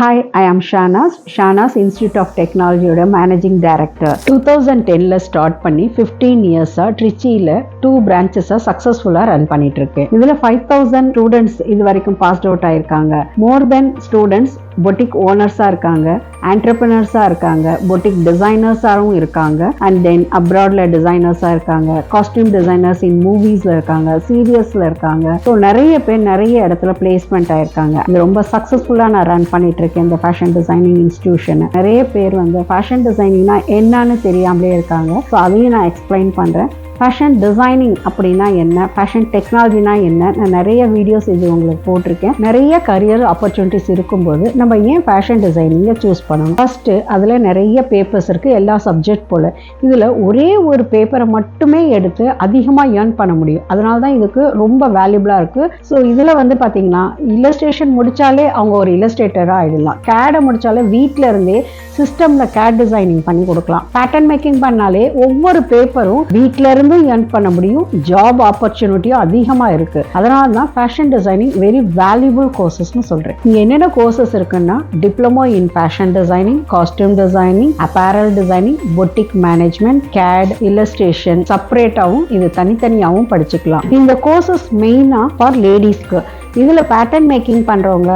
Hi, I am Shahnaz Institute of Technology Managing Director. 2010 start பண்ணி 15 years ட்ரிச்சியில் 2 branches சக்ஸஸ்ஃபுல்லாக run பண்ணிட்டு இருக்கு. இதில் 5000 ஸ்டூடெண்ட்ஸ் இது வரைக்கும் பாஸ்ட் அவுட் ஆயிருக்காங்க. மோர் தென் ஸ்டூடெண்ட்ஸ் பொட்டிக் ஓனர்ஸாக இருக்காங்க, ஆண்டர்பிரினர்ஸாக இருக்காங்க, பொட்டிக் டிசைனர்ஸாகவும் இருக்காங்க, அண்ட் தென் அப்ராட்ல டிசைனர்ஸாக இருக்காங்க, காஸ்டியூம் டிசைனர்ஸ் இன் மூவிஸில் இருக்காங்க, சீரியல்ஸில் இருக்காங்க. ஸோ நிறைய பேர் நிறைய இடத்துல பிளேஸ்மெண்ட் ஆயிருக்காங்க. இது ரொம்ப சக்ஸஸ்ஃபுல்லாக நான் ரன் பண்ணிட்டு இருக்கேன் இந்த ஃபேஷன் டிசைனிங் இன்ஸ்டிடியூஷன். நிறைய பேர் ஃபேஷன் டிசைனிங்னா என்னன்னு தெரியாமலே இருக்காங்க. ஸோ அதையும் நான் எக்ஸ்பிளைன் பண்ணுறேன். ஃபேஷன் டிசைனிங் அப்படின்னா என்ன, ஃபேஷன் டெக்னாலஜினா என்ன, நான் நிறைய வீடியோஸ் இது உங்களுக்கு போட்டிருக்கேன். நிறைய கரியர் ஆப்பர்ச்சுனிட்டிஸ் இருக்கும்போது நம்ம ஏன் ஃபேஷன் டிசைனிங்கை சூஸ் பண்ணணும்? ஃபர்ஸ்ட் அதில் நிறைய பேப்பர்ஸ் இருக்குது, எல்லா சப்ஜெக்ட் போல். இதில் ஒரே ஒரு பேப்பரை மட்டுமே எடுத்து அதிகமாக ஏர்ன் பண்ண முடியும். அதனால தான் இதுக்கு ரொம்ப வேல்யூபிளாக இருக்குது. ஸோ இதில் பார்த்தீங்கன்னா இல்லஸ்ட்ரேஷன் முடித்தாலே அவங்க ஒரு இல்லஸ்ட்ரேட்டராக ஆகிடலாம். கேடை முடித்தாலே வீட்டில் இருந்தே சிஸ்டமில் கேட் டிசைனிங் பண்ணி கொடுக்கலாம். பேட்டர்ன் மேக்கிங் பண்ணாலே ஒவ்வொரு பேப்பரும் வீட்டில் இருந்து earn பண்ண முடியும். ஜாப் ஆப்பர்ச்சுனிட்டியும் அதிகமாக இருக்கு. அதனால தான் ஃபேஷன் டிசைனிங் வெரி வேல்யூபிள் கோர்சஸ்னு சொல்றேன். இங்க என்னென்ன கோர்சஸ் இருக்குன்னா, diploma in fashion designing, costume designing, apparel designing, boutique management, CAD, illustration செப்பரேட்டாகவும் இது தனித்தனியாகவும் படிச்சுக்கலாம். இந்த கோர்சஸ் மெயினா ஃபார் லேடிஸ்க்கு. இதுல பேட்டர்ன் மேக்கிங் பண்றவங்க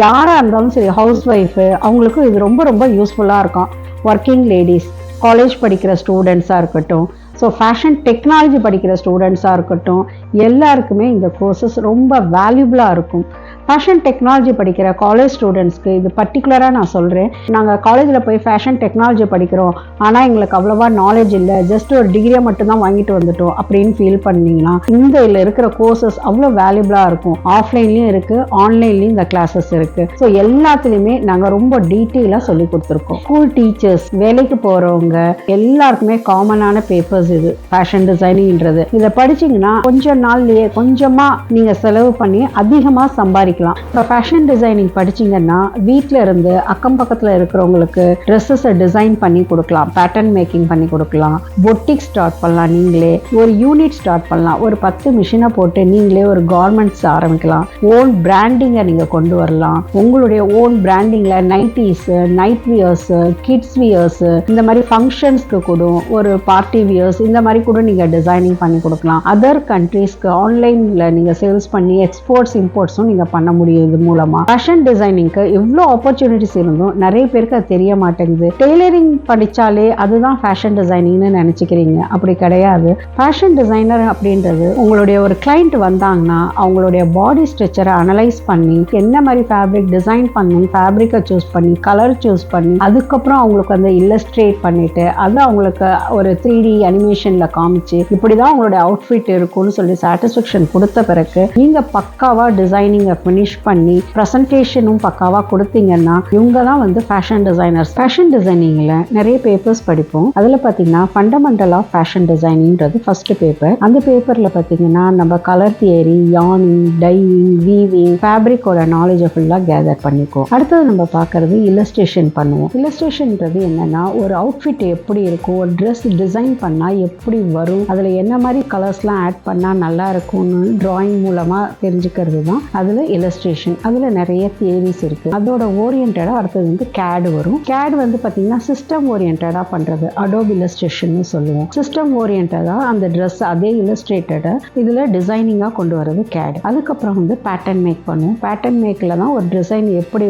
யாராக இருந்தாலும் சரி, ஹவுஸ் ஒய்ஃபு, அவங்களுக்கும் இது ரொம்ப ரொம்ப யூஸ்ஃபுல்லாக இருக்கும். ஒர்க்கிங் லேடிஸ், காலேஜ் படிக்கிற ஸ்டூடெண்ட்ஸாக இருக்கட்டும், ஸோ ஃபேஷன் டெக்னாலஜி படிக்கிற ஸ்டூடெண்ட்ஸாக இருக்கட்டும், எல்லாருக்குமே இந்த கோர்சஸ் ரொம்ப வேல்யூபிளாக இருக்கும். ஃபேஷன் டெக்னாலஜி படிக்கிற காலேஜ் ஸ்டூடெண்ட்ஸ்க்கு இது பர்டிகுலராக நான் சொல்கிறேன். நாங்கள் காலேஜில் போய் ஃபேஷன் டெக்னாலஜி படிக்கிறோம், ஆனால் எங்களுக்கு அவ்வளோவா நாலேஜ் இல்லை, ஜஸ்ட் ஒரு டிகிரியை மட்டும்தான் வாங்கிட்டு வந்துட்டோம் அப்படின்னு ஃபீல் பண்ணிங்கன்னா இந்த இதில் இருக்கிற கோர்சஸ் அவ்வளோ வேல்யூபிளாக இருக்கும். ஆஃப்லைன்லேயும் இருக்குது, ஆன்லைன்லேயும் இந்த கிளாஸஸ் இருக்குது. ஸோ எல்லாத்துலேயுமே நாங்கள் ரொம்ப டீட்டெயிலாக சொல்லி கொடுத்துருக்கோம். ஸ்கூல் டீச்சர்ஸ், வேலைக்கு போகிறவங்க எல்லாருக்குமே காமனான பேப்பர்ஸ் இது ஃபேஷன் டிசைனிங்ன்றது. இதை படிச்சீங்கன்னா கொஞ்ச நாள்லயே கொஞ்சமா நீங்க செலவு பண்ணி அதிகமா சம்பாதிக்கலாம். இப்போ ஃபேஷன் டிசைனிங் படிச்சீங்கன்னா வீட்டில இருந்து அக்கம் பக்கத்துல இருக்கிறவங்களுக்கு ட்ரெஸ்ஸஸை டிசைன் பண்ணி கொடுக்கலாம், பேட்டர்ன் மேக்கிங் பண்ணி கொடுக்கலாம், பொட்டிக் ஸ்டார்ட் பண்ணலாம், நீங்களே ஒரு யூனிட் ஸ்டார்ட் பண்ணலாம், ஒரு 10 மிஷினை போட்டு நீங்களே ஒரு கார்மெண்ட்ஸ் ஆரம்பிக்கலாம், ஓன் பிராண்டிங்கை நீங்க கொண்டு வரலாம். உங்களுடைய ஓன் பிராண்டிங்ல nighties, night wears, kids wears, இந்த மாதிரி ஃபங்க்ஷன்ஸ்க்கு கூட ஒரு பார்ட்டி வியர்ஸ், இந்த மாதிரி கூட நீங்க டிசைனிங் பண்ணி கொடுக்கலாம். அதர் கண்ட்ரீஸ்க்கு ஆன்லைன்ல நீங்க சேல்ஸ் பண்ணி எக்ஸ்போர்ட்ஸ் இம்போர்ட்ஸும் நீங்க பண்ண முடியும். இது மூலமா ஃபேஷன் டிசைனிங்க்கு எவ்வளோ ஆப்பர்ச்சுனிட்டிஸ் இருந்தும் நிறைய பேருக்கு அது தெரிய மாட்டேங்குது. டெய்லரிங் படிச்சாலே அதுதான் ஃபேஷன் டிசைனிங்னு நினைச்சுக்கிறீங்க. அப்படி கிடையாது. ஃபேஷன் டிசைனர் அப்படின்றது உங்களுடைய ஒரு கிளைண்ட் வந்தாங்கன்னா அவங்களுடைய பாடி ஸ்ட்ரக்சரை அனலைஸ் பண்ணி என்ன மாதிரி ஃபேப்ரிக் டிசைன் பண்ணி ஃபேப்ரிக்கை சூஸ் பண்ணி கலர் சூஸ் பண்ணி அதுக்கப்புறம் அவங்களுக்கு அந்த இல்லஸ்ட்ரேட் பண்ணிட்டு அது அவங்களுக்கு ஒரு 3D அனிமேஷன்ல காமிச்சு இப்படிதான் உங்களுடைய அவுட்ஃபிட் இருக்கும்னு சொல்லி சாட்டிஸ்ஃபேக்ஷன் கொடுத்த பிறகு நீங்க பக்காவா டிசைனிங்கை ஃபினிஷ் பண்ணி ப்ரெசன்டேஷனும் பக்காவா கொடுத்தீங்கன்னா இவங்க தான் ஃபேஷன் டிசைனர்ஸ். ஃபேஷன் டிசைனிங்ல நிறைய பேப்பர்ஸ் படிப்போம். அதுல பாத்தீங்கன்னா ஃபண்டமெண்டல் ஆஃப் ஃபேஷன் டிசைனிங்ன்றது ஃபர்ஸ்ட் பேப்பர். அந்த பேப்பர்ல பாத்தீங்கன்னா நம்ம colour theory, yarning, dyeing, weaving, ஃபேப்ரிக்கோட நாலேஜை ஃபுல்லா கேதர் பண்ணிக்குவோம். அடுத்தது நம்ம பார்க்கறது இல்லஸ்ட்ரேஷன் பண்ணுவோம். இல்லஸ்ட்ரேஷன்ன்றது என்னன்னா ஒரு அவுட்ஃபிட் எப்படி இருக்கும், ஒரு ட்ரெஸ் டிசைன் பண்ணா எப்படி வரும், அதுல என்ன மாதிரி கலர்ஸ்லாம் ஆட் பண்ணா நல்லா இருக்கும்னு டிராயிங் மூலமா தெரிஞ்சுக்கிறது தான் அதுல இல்லஸ்ட்ரேஷன். அதுல நிறைய தியரிஸ் இருக்கு. அதோட ஓரியன்டா அடுத்தது கேட் வரும். கேட் பாத்தீங்கன்னா சிஸ்டம் ஓரியன்டா பண்றது, அடோப் இல்லஸ்ட்ரேஷன் சொல்லுவோம். சிஸ்டம் ஓரியன்டா அந்த ட்ரெஸ் அதே இல்லஸ்ட்ரேட்டட இதுல டிசைனிங்கா கொண்டு வரது கேட். அதுக்கப்புறம் பேட்டர்ன் மேக் பண்ணுவோம். பேட்டர்ன் மேக்ல தான் ஒரு டிசைன் எப்படி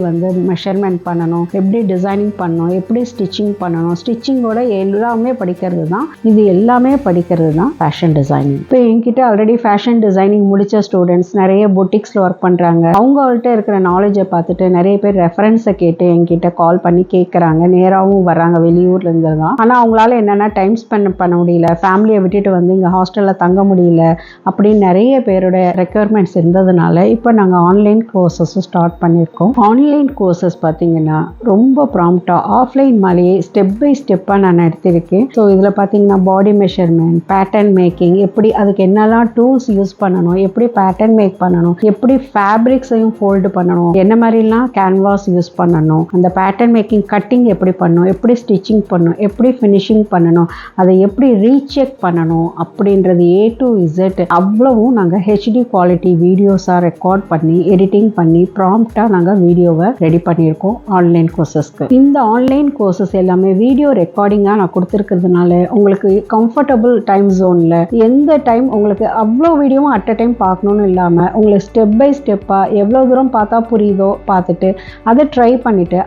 மெஷர்மெண்ட் பண்ணணும், எப்படி டிசைனிங் பண்ணணும், எப்படி ஸ்டிச்சிங் பண்ணணும், ஸ்டிச்சிங்கோட எல்லாமே படிக்கிறது தான். இது எல்லாமே படிக்கிறது தான் ஃபேஷன் டிசைனிங். இப்போ என்கிட்ட ஆல்ரெடி ஃபேஷன் டிசைனிங் முடிச்ச ஸ்டூடெண்ட்ஸ் நிறைய பொட்டிக்ஸ்ல ஒர்க் பண்றாங்க. அவங்கள்ட்ட இருக்கிற நாலேஜை பார்த்துட்டு நிறைய பேர் ரெஃபரன்ஸை கேட்டு என்கிட்ட கால் பண்ணி கேட்கறாங்க. நேராகவும் வர்றாங்க வெளியூர்ல இருந்து தான். ஆனா அவங்களால என்னன்னா டைம் ஸ்பெண்ட் பண்ண முடியல, ஃபேமிலியை விட்டுட்டு இங்க ஹாஸ்டல்ல தங்க முடியல அப்படின்னு நிறைய பேரோட ரெக்யர்மெண்ட்ஸ் இருந்ததுனால இப்போ நாங்க ஆன்லைன் கோர்சஸ் ஸ்டார்ட் பண்ணியிருக்கோம். ஆன்லைன் கோர்சஸ் பார்த்தீங்கன்னா ரொம்ப ப்ராம்ப்டா ஆஃப்லைன் மாதிரியே ஸ்டெப் பை ஸ்டெப்பா நான் எடுத்திருக்கேன். ஸோ இதுல பார்த்தீங்கன்னா பாடி மெஷர்மெண்ட், பேட்டர்ன் மேக்கிங், எப்படி அதுக்கு என்னெல்லாம் டூல்ஸ் யூஸ் பண்ணணும், எப்படி பேட்டர்ன் மேக் பண்ணணும், எப்படி ஃபேப்ரிக்ஸையும் ஃபோல்டு பண்ணணும், என்ன மாதிரிலாம் கேன்வாஸ் யூஸ் பண்ணணும், அந்த பேட்டர்ன் மேக்கிங் கட்டிங் எப்படி பண்ணணும், எப்படி ஸ்டிச்சிங் பண்ணணும், எப்படி ஃபினிஷிங் பண்ணணும், அதை எப்படி ரீசெக் பண்ணணும் அப்படின்றது A to Z அவ்வளவும் நாங்கள் ஹெச்டி குவாலிட்டி வீடியோஸாக ரெக்கார்ட் பண்ணி எடிட்டிங் பண்ணி ப்ராம்ப்டாக நாங்கள் வீடியோவை ரெடி பண்ணியிருக்கோம் ஆன்லைன் கோர்சஸ்க்கு. இந்த ஆன்லைன் கோர்சஸ் எல்லாமே வீடியோ ரெக்கார்டிங்காக நான் கொடுத்துருக்கிறதுனால உங்களுக்கு கம்ஃபர்டபுள் டைம் ஜோனில் எந்த டைம் உங்களுக்கு அவ்வளோ வீடியோவும் அட் அ டைம் பார்க்கணுன்னு இல்லாமல் உங்களுக்கு ஸ்டெப் பை ஸ்டெப்பாக எவ்வளோ தூரம் பார்த்தா புரியுதோ பார்த்துட்டு அதை ட்ரை பண்ணிவிட்டு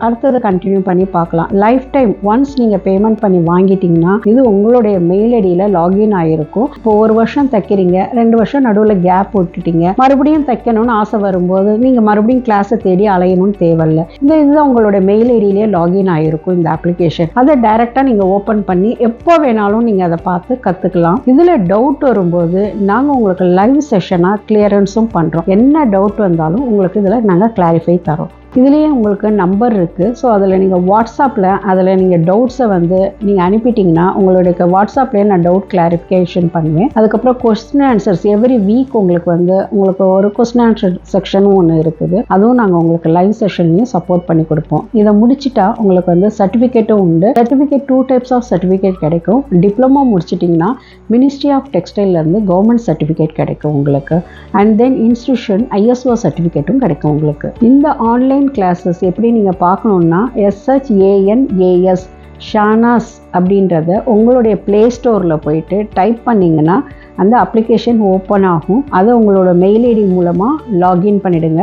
அடுத்தது கண்டினியூ பண்ணி பார்க்கலாம். லைஃப் டைம் ஒன்ஸ் நீங்கள் பேமெண்ட் பண்ணி வாங்கிட்டீங்கன்னா இது உங்களுடைய மெயில் ஐடியில் லாகின் ஆகிருக்கும். இப்போ 1 வருஷம் தைக்கிறீங்க, 2 வருஷம் நடுவில் கேப் விட்டுட்டீங்க, மறுபடியும் தைக்கணும்னு ஆசை வரும்போது நீங்கள் மறுபடியும் கிளாஸை தேடி அலையணும்னு தேவையில்லை. இதுதான் உங்களோட மெயில் ஐடியிலே லாகின் ஆகிருக்கும் இந்த அப்ளிகேஷன். அதை டைரெக்டாக நீங்கள் ஓப்பன் பண்ணி எப்போ வேணாலும் நீங்கள் அதை பார்த்து கற்றுக்கலாம். இதில் டவுட் வரும்போது நாங்கள் உங்களுக்கு லைவ் செஷனாக கிளியரன்ஸும் பண்ணுறோம். என்ன டவுட் வந்தாலும் உங்களுக்கு இதில் நாங்கள் கிளாரிஃபை தரோம். இதுலேயே உங்களுக்கு நம்பர் இருக்குது. ஸோ அதில் நீங்கள் வாட்ஸ்அப்பில் அதில் நீங்கள் டவுட்ஸை நீங்கள் அனுப்பிட்டீங்கன்னா உங்களுடைய வாட்ஸ்அப்லேயே நான் டவுட் கிளாரிஃபிகேஷன் பண்ணுவேன். அதுக்கப்புறம் கொஸ்டின் ஆன்சர்ஸ் எவ்ரி வீக் உங்களுக்கு ஒரு கொஸ்டின் ஆன்சர் செக்ஷனும் ஒன்று இருக்குது. அதுவும் நாங்கள் உங்களுக்கு லைவ் செஷன்லையும் சப்போர்ட் பண்ணி கொடுப்போம். இதை முடிச்சுட்டா உங்களுக்கு சர்டிஃபிகேட்டும் உண்டு. சர்டிஃபிகேட் 2 டைப்ஸ் ஆஃப் சர்டிஃபிகேட் கிடைக்கும். டிப்ளமோ முடிச்சிட்டிங்கன்னா மினிஸ்ட்ரி ஆஃப் டெக்ஸ்டைல்லேருந்து கவர்மெண்ட் சர்டிஃபிகேட் கிடைக்கும் உங்களுக்கு. அண்ட் தென் இன்ஸ்டிடியூஷன் ISO சர்டிஃபிகேட்டும் கிடைக்கும் உங்களுக்கு. இந்த ஆன்லைன் கிளாஸஸ் எப்படி நீங்கள் பார்க்கணுன்னா SHANAS ஷானாஸ் அப்படின்றத உங்களுடைய ப்ளே ஸ்டோரில் போயிட்டு டைப் பண்ணிங்கன்னா அந்த அப்ளிகேஷன் ஓப்பன் ஆகும். அதை உங்களோட மெயில் ஐடி மூலமாக லாகின் பண்ணிவிடுங்க.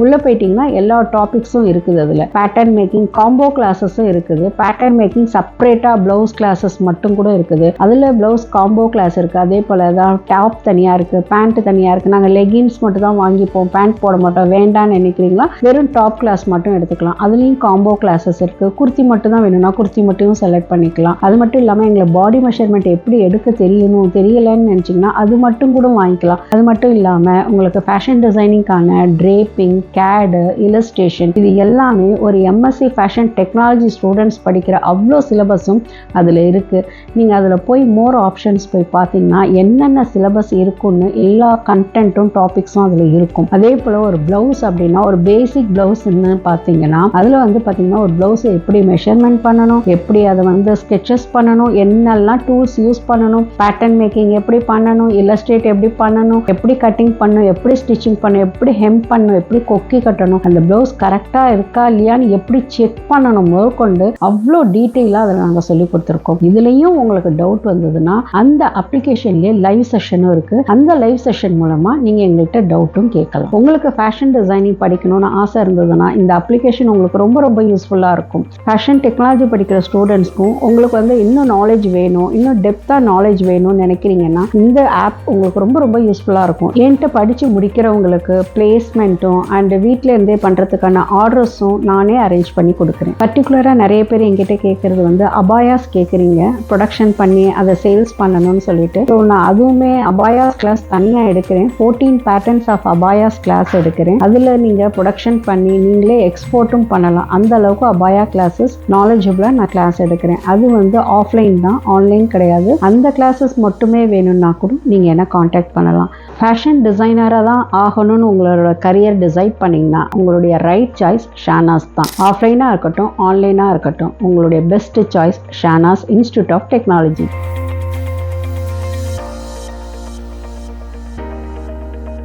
உள்ளே போயிட்டிங்கன்னா எல்லா டாபிக்ஸும் இருக்குது. அதில் பேட்டர்ன் மேக்கிங் காம்போ கிளாஸஸும் இருக்குது. பேட்டர்ன் மேக்கிங் செப்பரேட்டாக ப்ளவுஸ் கிளாஸஸ் மட்டும் கூட இருக்குது. அதில் ப்ளவுஸ் காம்போ கிளாஸ் இருக்குது. அதே போல் தான் டாப் தனியாக இருக்குது, பேண்ட்டு தனியாக இருக்குது. நாங்கள் லெகின்ஸ் மட்டும் தான் வாங்கிப்போம், பேண்ட் போட மாட்டோம், வேண்டான்னு நினைக்கிறீங்களா வெறும் டாப் கிளாஸ் மட்டும் எடுத்துக்கலாம். அதுலேயும் காம்போ கிளாஸஸ் இருக்குது. குர்த்தி மட்டும் தான் வேணும்னா குர்த்தி மட்டும் செலக்ட் பண்ணிக்கலாம். அது மட்டும் இல்லாமல் எங்களை பாடி மெஷர்மெண்ட் எப்படி எடுக்க தெரியலன்னு நினச்சிங்கன்னா அது மட்டும் கூட வாங்கிக்கலாம். அது மட்டும் இல்லாமல் உங்களுக்கு ஃபேஷன் டிசைனிங்கான ட்ரேப்பிங், கேடு, இல்லஸ்ட்ரேஷன் இது எல்லாமே ஒரு MSc ஃபேஷன் டெக்னாலஜி ஸ்டூடெண்ட்ஸ் படிக்கிற அவ்வளோ சிலபஸும் அதில் இருக்குது. நீங்கள் அதில் போய் மோர் ஆப்ஷன்ஸ் போய் பார்த்தீங்கன்னா என்னென்ன சிலபஸ் இருக்குன்னு எல்லா கண்டென்ட்டும் டாபிக்ஸும் அதில் இருக்கும். அதே போல் ஒரு ப்ளவுஸ் அப்படின்னா ஒரு பேசிக் ப்ளவுஸ்ன்னு பார்த்தீங்கன்னா அதில் பார்த்தீங்கன்னா ஒரு ப்ளவுஸை எப்படி மெஷர்மெண்ட் பண்ணணும், எப்படி அதை ஸ்கெச்சஸ் பண்ணணும், என்னெல்லாம் டூல்ஸ் யூஸ் பண்ணணும், பேட்டர்ன் மேக்கிங் எப்படி பண்ணணும், இல்லஸ்ட்ரேட் எப்படி பண்ணணும், எப்படி கட்டிங் பண்ணணும், எப்படி ஸ்டிச்சிங் பண்ணணும், எப்படி ஹெம் பண்ணணும், எப்படி கொக்கி கட்டணும், அந்த ப்ளவுஸ் கரெக்டாக இருக்கா இல்லையான்னு எப்படி செக் பண்ணணும் முதற்கொண்டு அவ்வளோ டீட்டெயிலாக அதை நாங்கள் சொல்லி கொடுத்துருக்கோம். இதுலேயும் உங்களுக்கு டவுட் வந்ததுன்னா அந்த அப்ளிகேஷன்லேயே லைவ் செஷனும் இருக்குது. அந்த லைவ் செஷன் மூலமாக நீங்கள் எங்கள்கிட்ட டவுட்டும் கேட்கலாம். உங்களுக்கு ஃபேஷன் டிசைனிங் படிக்கணும்னு ஆசை இருந்ததுன்னா இந்த அப்ளிகேஷன் உங்களுக்கு ரொம்ப ரொம்ப யூஸ்ஃபுல்லாக இருக்கும். ஃபேஷன் டெக்னாலஜி படிக்கிற ஸ்டூடெண்ட்ஸ்க்கும் உங்களுக்கு இன்னும் நாலேஜ் வேணும், இன்னும் டெப்த்தாக நாலேஜ் வேணும்னு நினைக்கிறீங்கன்னா இந்த ஆப் உங்களுக்கு ரொம்ப ரொம்ப யூஸ்ஃபுல்லாக இருக்கும். என்கிட்ட படித்து முடிக்கிறவங்களுக்கு பிளேஸ்மெண்ட்டும் அண்ட் வீட்டில் இருந்தே பண்ணுறதுக்கான ஆர்டர்ஸும் நானே அரேஞ்ச் பண்ணி கொடுக்குறேன். பர்டிகுலராக நிறைய பேர் என்கிட்ட கேட்குறது அபாயாஸ் கேட்குறீங்க, ப்ரொடக்ஷன் பண்ணி அதை சேல்ஸ் பண்ணணும்னு சொல்லிட்டு. ஸோ நான் அதுவுமே அபாயாஸ் கிளாஸ் தனியாக எடுக்கிறேன். 14 பேட்டர்ன்ஸ் ஆஃப் அபாயாஸ் கிளாஸ் எடுக்கிறேன். அதில் நீங்கள் ப்ரொடக்ஷன் பண்ணி நீங்களே எக்ஸ்போர்ட்டும் பண்ணலாம். அந்த அளவுக்கு அபாயா கிளாஸஸ் நாலேஜபிளாக நான் கிளாஸ் எடுக்கிறேன். அது ஆஃப்லைன் தான், ஆன்லைன் கிடையாது. அந்த கிளாஸஸ் மட்டுமே வேணும்னா கூட நீங்கள் என்ன காண்டாக்ட் பண்ணலாம். ஃபேஷன் டிசைனராக தான் ஆகணும்னு உங்களோட கரியர் டிசைட் பண்ணிங்கன்னா உங்களுடைய ரைட் சாய்ஸ் ஷானாஸ் தான். ஆஃப்லைனாக இருக்கட்டும், ஆன்லைனாக இருக்கட்டும், உங்களுடைய best choice Shanas institute of technology.